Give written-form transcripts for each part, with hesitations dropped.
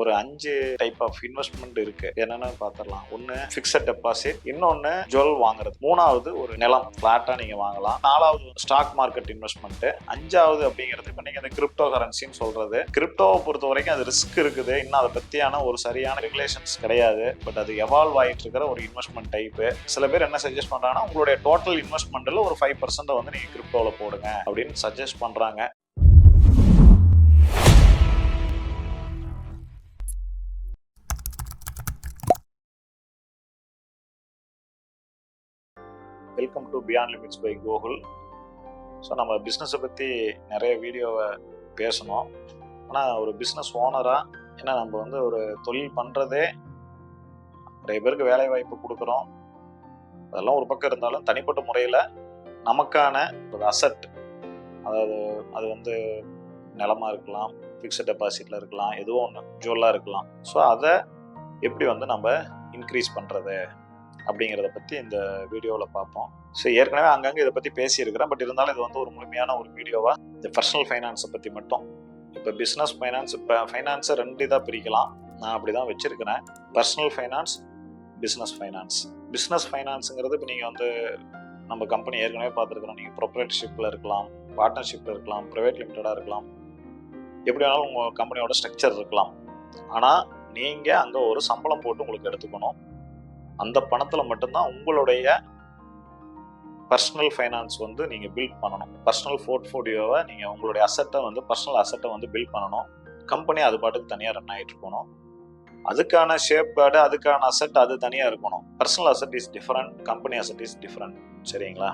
ஒரு 5 type of investment இருக்கு. என்னன்னு பார்த்துடலாம். ஒன்று ஃபிக்ஸட் டெபாசிட், இன்னொன்று ஜுவல் வாங்குறது, மூணாவது ஒரு நிலம் ஃபிளாட்டா நீங்க வாங்கலாம், நாலாவது ஸ்டாக் மார்க்கெட் இன்வெஸ்ட்மெண்ட், அஞ்சாவது அப்படிங்கிறது இப்போ நீங்க இந்த கிரிப்டோ கரன்சின்னு சொல்றது. கிரிப்டோவை பொறுத்த வரைக்கும் அது ரிஸ்க் இருக்குது. இன்னும் அதை பத்தியான ஒரு சரியான ரெகுலேஷன்ஸ் கிடையாது. பட் அது எவால்வ் ஆகிட்டு இருக்கிற ஒரு இன்வெஸ்ட்மெண்ட் டைப்பு. சில பேர் என்ன சஜஸ்ட் பண்றாங்கன்னா, உங்களுடைய டோட்டல் இன்வெஸ்ட்மெண்ட்ல ஒரு 5% வந்து நீங்க கிரிப்டோல போடுங்க அப்படின்னு சஜஸ்ட் பண்றாங்க. Welcome to beyond limits by Gokul. So நம்ம பிஸ்னஸை பற்றி நிறைய வீடியோவை பேசணும். ஆனால் ஒரு பிஸ்னஸ் ஓனராக ஏன்னா நம்ம வந்து ஒரு தொழில் பண்ணுறதே நிறைய பேருக்கு வேலை வாய்ப்பு கொடுக்குறோம். அதெல்லாம் ஒரு பக்கம் இருந்தாலும் தனிப்பட்ட முறையில் நமக்கான ஒரு அசட், அதாவது அது வந்து நிலமாக இருக்கலாம், ஃபிக்ஸட் டெபாசிட்டில் இருக்கலாம், எதுவோ ஒன்று ஜுவல்லாக இருக்கலாம். ஸோ அதை எப்படி வந்து நம்ம இன்க்ரீஸ் பண்ணுறது அப்படிங்கிறத பற்றி இந்த வீடியோவில் பார்ப்போம். ஸோ ஏற்கனவே அங்கங்கே இதை பற்றி பேசியிருக்கிறேன். பட் இருந்தாலும் இது வந்து ஒரு முழுமையான ஒரு வீடியோவாக இந்த பர்சனல் ஃபைனான்ஸை பற்றி மட்டும். இப்போ பிஸ்னஸ் ஃபைனான்ஸ், இப்போ ஃபைனான்ஸை 2 இதாக பிரிக்கலாம். நான் அப்படி தான் வச்சுருக்கிறேன். Personal finance, business finance. Business ஃபைனான்ஸுங்கிறது இப்போ நீங்கள் வந்து நம்ம கம்பெனி ஏற்கனவே பார்த்துருக்குறோம். நீங்கள் ப்ரொப்ரைட்டர்ஷிப்பில் இருக்கலாம், பார்ட்னர்ஷிப்பில் இருக்கலாம், ப்ரைவேட் லிமிட்டடாக இருக்கலாம், எப்படி வேணாலும் உங்கள் கம்பெனியோட ஸ்ட்ரக்சர் இருக்கலாம். ஆனால் நீங்கள் அங்கே ஒரு சம்பளம் போட்டு உங்களுக்கு எடுத்துக்கணும். அந்த பணத்தில் மட்டும்தான் உங்களுடைய பர்சனல் ஃபைனான்ஸ் வந்து நீங்கள் பில்ட் பண்ணணும். பர்சனல் போர்ட்ஃபோலியோவை நீங்கள் உங்களுடைய அசட்டை வந்து பர்சனல் அசட்டை வந்து பில்ட் பண்ணணும். கம்பெனி அது பாட்டுக்கு தனியாக ரன் ஆகிட்டு இருக்கணும். அதுக்கான ஷேப் கார்டு, அதுக்கான அசட் அது தனியாக இருக்கணும். Personal asset is different, company asset is different. சரிங்களா?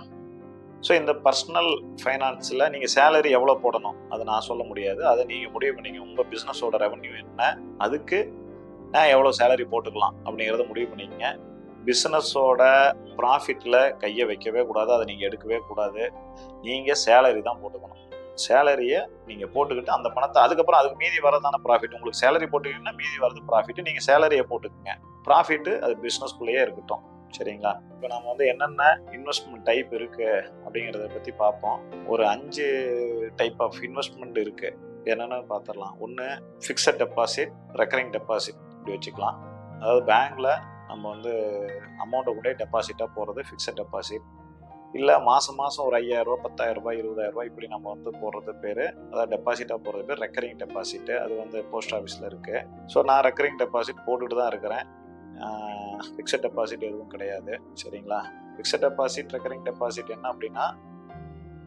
ஸோ இந்த பர்சனல் ஃபைனான்ஸில் நீங்கள் சேலரி எவ்வளோ போடணும் அதை நான் சொல்ல முடியாது. அதை நீங்கள் முடிவு பண்ணிங்க. உங்கள் பிஸ்னஸோட ரெவன்யூ என்ன, அதுக்கு நான் எவ்வளோ சேலரி போட்டுக்கலாம் அப்படிங்கிறத முடிவு பண்ணிக்கங்க. பிஸ்னஸோட ப்ராஃபிட்டில் கையை வைக்கவே கூடாது, அதை நீங்கள் எடுக்கவே கூடாது. நீங்கள் சேலரி தான் போட்டுக்கணும். சேலரியை நீங்கள் போட்டுக்கிட்டு அந்த பணத்தை அதுக்கப்புறம் அதுக்கு மீதி வரதான ப்ராஃபிட். உங்களுக்கு சேலரி போட்டுக்கிட்டீங்கன்னா மீதி வரது ப்ராஃபிட்டு. நீங்கள் சேலரியை போட்டுக்குங்க, ப்ராஃபிட்டு அது பிஸ்னஸ்குள்ளேயே இருக்கட்டும். சரிங்களா? இப்போ நம்ம வந்து என்னென்ன இன்வெஸ்ட்மெண்ட் டைப் இருக்குது அப்படிங்கிறத பற்றி பார்ப்போம். ஒரு 5 டைப் ஆஃப் இன்வெஸ்ட்மெண்ட் இருக்குது. என்னென்னு பார்த்துடலாம். ஒன்று ஃபிக்ஸட் டெபாசிட், ரெக்கரிங் டெபாசிட் இப்படி வச்சுக்கலாம். அதாவது பேங்க்கில் நம்ம வந்து அமௌண்ட்டை கூட டெபாசிட்டாக போடுறது ஃபிக்ஸட் டெபாசிட். இல்லை மாதம் ஒரு 5,000 ரூபா, 10,000 ரூபாய், 20,000 ரூபாய் இப்படி நம்ம வந்து போடுறது பேர், அதாவது டெபாசிட்டாக போடுறது பேர் ரெக்கரிங் டெபாசிட்டு. அது வந்து போஸ்ட் ஆஃபீஸில் இருக்குது. ஸோ நான் ரெக்கரிங் டெபாசிட் போட்டுட்டு தான் இருக்கிறேன். ஃபிக்ஸட் டெபாசிட் எதுவும் கிடையாது. சரிங்களா? ஃபிக்ஸட் டெபாசிட், ரெக்கரிங் டெபாசிட் என்ன அப்படின்னா,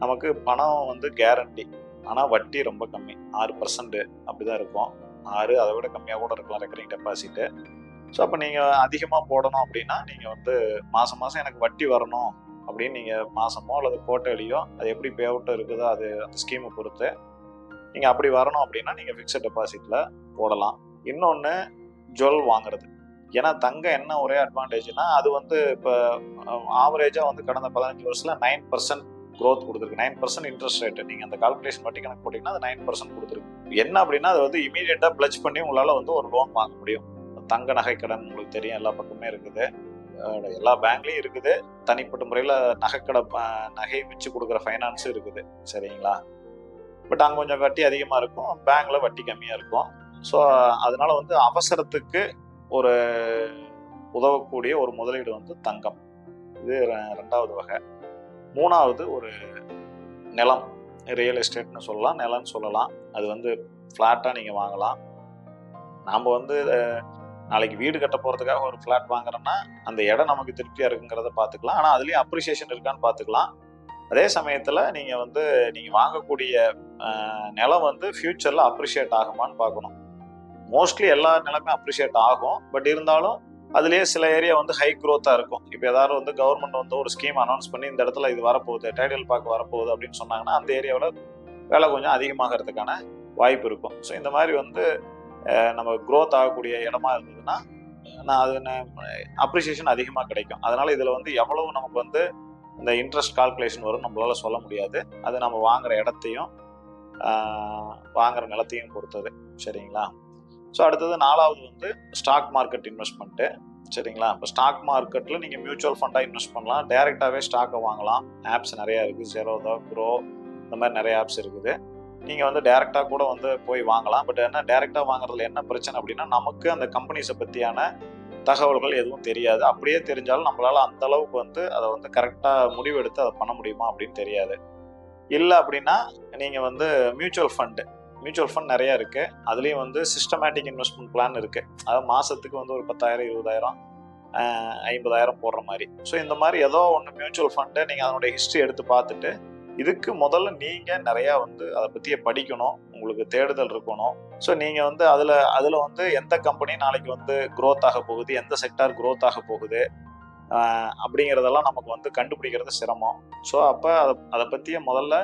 நமக்கு பணம் வந்து கேரண்டி, ஆனால் வட்டி ரொம்ப கம்மி, 6% அப்படி தான் இருக்கும். 6 அதை விட கம்மியாக கூட இருக்கலாம் ரெக்கரிங் டெபாசிட்டு. ஸோ அப்போ நீங்கள் அதிகமாக போடணும் அப்படின்னா நீங்கள் வந்து மாதம் எனக்கு வட்டி வரணும் அப்படின்னு நீங்கள் மாதமோ அல்லது குவார்ட்டர்லியோ அது எப்படி பே அவுட்டோ இருக்குதோ அது அந்த ஸ்கீமை பொறுத்து நீங்கள் அப்படி வரணும் அப்படின்னா நீங்கள் ஃபிக்ஸட் டெபாசிட்டில் போடலாம். இன்னொன்று ஜுவல் வாங்குறது. ஏன்னா தங்கம் என்ன ஒரே அட்வான்டேஜ்னா, அது வந்து இப்போ ஆவரேஜாக வந்து கடந்த 15 வருஷத்தில் 9% க்ரோத் கொடுத்துருக்கு. 9% இன்ட்ரெஸ்ட் ரேட்டு. நீங்கள் அந்த கால்குலேஷன் வட்டி கணக்கு போட்டிங்கன்னா அது 9% கொடுத்துருக்கு. என்ன அப்படின்னா அது வந்து இமீடியட்டாக பிளட்ஜ் பண்ணி உங்களால் வந்து ஒரு லோன் வாங்க முடியும். தங்க நகை கடன் உங்களுக்கு தெரியும், எல்லா பக்கமே இருக்குது, எல்லா பேங்க்லேயும் இருக்குது. தனிப்பட்ட முறையில் நகைக்கடை நகை வச்சு கொடுக்குற ஃபைனான்ஸும் இருக்குது. சரிங்களா? பட் அங்கே கொஞ்சம் வட்டி அதிகமாக இருக்கும், பேங்க்கில் வட்டி கம்மியாக இருக்கும். ஸோ அதனால வந்து அவசரத்துக்கு ஒரு உதவக்கூடிய ஒரு முதலீடு வந்து தங்கம். இது 2வது வகை. 3வது ஒரு நிலம், ரியல் எஸ்டேட்னு சொல்லலாம், நிலம்னு சொல்லலாம். அது வந்து ஃப்ளாட்டாக நீங்கள் வாங்கலாம். நாம் வந்து நாளைக்கு வீடு கட்ட போகிறதுக்காக ஒரு ஃப்ளாட் வாங்குறோன்னா அந்த இடம் நமக்கு திருப்தியாக இருக்குங்கிறத பார்த்துக்கலாம். ஆனால் அதுலேயும் அப்ரிசியேஷன் இருக்கான்னு பார்த்துக்கலாம். அதே சமயத்தில் நீங்கள் வந்து நீங்கள் வாங்கக்கூடிய நிலம் வந்து ஃப்யூச்சரில் அப்ரிஷியேட் ஆகுமான்னு பார்க்கணும். மோஸ்ட்லி எல்லா நிலமே அப்ரிஷியேட் ஆகும். பட் இருந்தாலும் அதுலேயே சில ஏரியா வந்து ஹை க்ரோத்தாக இருக்கும். இப்போ ஏதாவது வந்து கவர்மெண்ட் வந்து ஒரு ஸ்கீம் அனௌன்ஸ் பண்ணி இந்த இடத்துல இது வரப்போகுது, டைடல் பார்க் வரப்போகுது அப்படின்னு சொன்னாங்கன்னா அந்த ஏரியாவில் விலை கொஞ்சம் அதிகமாகிறதுக்கான வாய்ப்பு இருக்கும். ஸோ இந்த மாதிரி வந்து நம்ம க்ரோத் ஆகக்கூடிய இடமா இருந்ததுன்னா அது அப்ரிசியேஷன் அதிகமாக கிடைக்கும். அதனால் இதில் வந்து எவ்வளவு நமக்கு வந்து இந்த இன்ட்ரெஸ்ட் கால்குலேஷன் வரும் நம்மளால சொல்ல முடியாது. அது நம்ம வாங்குகிற இடத்தையும் வாங்குகிற நிலத்தையும் பொறுத்தது. சரிங்களா? ஸோ அடுத்தது 4வது வந்து ஸ்டாக் மார்க்கெட் இன்வெஸ்ட்மெண்ட்டு. சரிங்களா? இப்போ ஸ்டாக் மார்க்கெட்டில் நீங்கள் மியூச்சுவல் ஃபண்டாக இன்வெஸ்ட் பண்ணலாம், டைரெக்டாகவே ஸ்டாக்கை வாங்கலாம். ஆப்ஸ் நிறையா இருக்குது, ஜெரோதா, க்ரோ, இந்த மாதிரி நிறைய ஆப்ஸ் இருக்குது. நீங்கள் வந்து டைரெக்டாக கூட வந்து போய் வாங்கலாம். பட் என்ன டைரெக்டாக வாங்குறதுல என்ன பிரச்சனை அப்படின்னா, நமக்கு அந்த கம்பெனிஸை பற்றியான தகவல்கள் எதுவும் தெரியாது. அப்படியே தெரிஞ்சாலும் நம்மளால அந்த அளவுக்கு வந்து அதை வந்து கரெக்டாக முடிவெடுத்து அதை பண்ண முடியுமா அப்படின்னு தெரியாது. இல்லை அப்படின்னா நீங்கள் வந்து மியூச்சுவல் ஃபண்ட் நிறைய இருக்குது. அதுலேயும் வந்து சிஸ்டமேட்டிக் இன்வெஸ்ட்மெண்ட் பிளான் இருக்குது. அதாவது மாதத்துக்கு வந்து ஒரு 10,000 20,000 50,000 போடுற மாதிரி. ஸோ இந்த மாதிரி ஏதோ ஒன்று மியூச்சுவல் ஃபண்டு நீங்கள் அதனுடைய ஹிஸ்ட்ரி எடுத்து பார்த்துட்டு, இதுக்கு முதல்ல நீங்கள் நிறையா வந்து அதை பற்றிய படிக்கணும், உங்களுக்கு தேடுதல் இருக்கணும். ஸோ நீங்கள் வந்து அதில் வந்து எந்த கம்பெனி நாளைக்கு வந்து க்ரோத் ஆக போகுது, எந்த செக்டார் க்ரோத் ஆக போகுது அப்படிங்கிறதெல்லாம் நமக்கு வந்து கண்டுபிடிக்கிறது சிரமம். ஸோ அப்போ அதை பற்றிய முதல்ல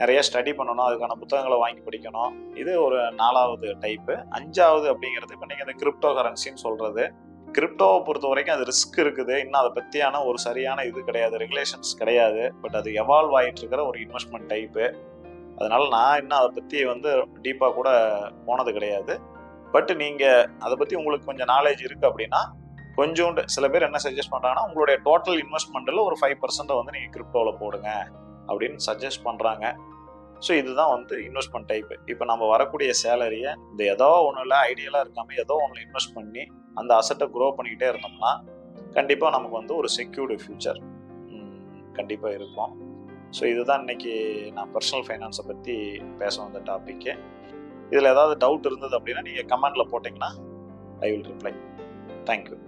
நிறைய ஸ்டடி பண்ணணும், அதுக்கான புத்தகங்களை வாங்கி படிக்கணும். இது ஒரு 4வது டைப்பு. 5வது அப்படிங்கிறது இப்போ நீங்கள் இந்த கிரிப்டோ கரன்சின்னு சொல்கிறது. கிரிப்டோவை பொறுத்த வரைக்கும் அது ரிஸ்க் இருக்குது. இன்னும் அதை பற்றியான ஒரு சரியான இது கிடையாது, ரெகுலேஷன்ஸ் கிடையாது. பட் அது எவால்வ் ஆகிட்டு இருக்கிற ஒரு இன்வெஸ்ட்மெண்ட் டைப்பு. அதனால நான் இன்னும் அதை பற்றி வந்து டீப்பாக கூட போனது கிடையாது. பட் நீங்கள் அதை பற்றி உங்களுக்கு கொஞ்சம் நாலேஜ் இருக்குது அப்படின்னா, கொஞ்சோண்டு சில பேர் என்ன சஜஸ்ட் பண்ணுறாங்கன்னா, உங்களுடைய டோட்டல் இன்வெஸ்ட்மெண்ட்டில் ஒரு 5% வந்து நீங்கள் கிரிப்டோவில் போடுங்க அப்படின்னு சஜஸ்ட் பண்ணுறாங்க. ஸோ இதுதான் வந்து இன்வெஸ்ட்மெண்ட் டைப்பு. இப்போ நம்ம வரக்கூடிய சேலரியை இந்த ஏதோ ஒன்றில் ஐடியலாக இருக்காமல் ஏதோ ஒன்று இன்வெஸ்ட் பண்ணி அந்த அசட்டை க்ரோ பண்ணிக்கிட்டே இருந்தோம்னா கண்டிப்பாக நமக்கு வந்து ஒரு செக்யூர்டு ஃபியூச்சர் கண்டிப்பாக இருக்கும். ஸோ இதுதான் இன்னைக்கு நான் பர்சனல் ஃபைனான்ஸை பற்றி பேச வந்த டாப்பிக்கு. இதில் ஏதாவது டவுட் இருந்தது அப்படின்னா நீங்கள் கமெண்டில் போட்டிங்கன்னா ஐ வில் ரிப்ளை. தேங்க்யூ.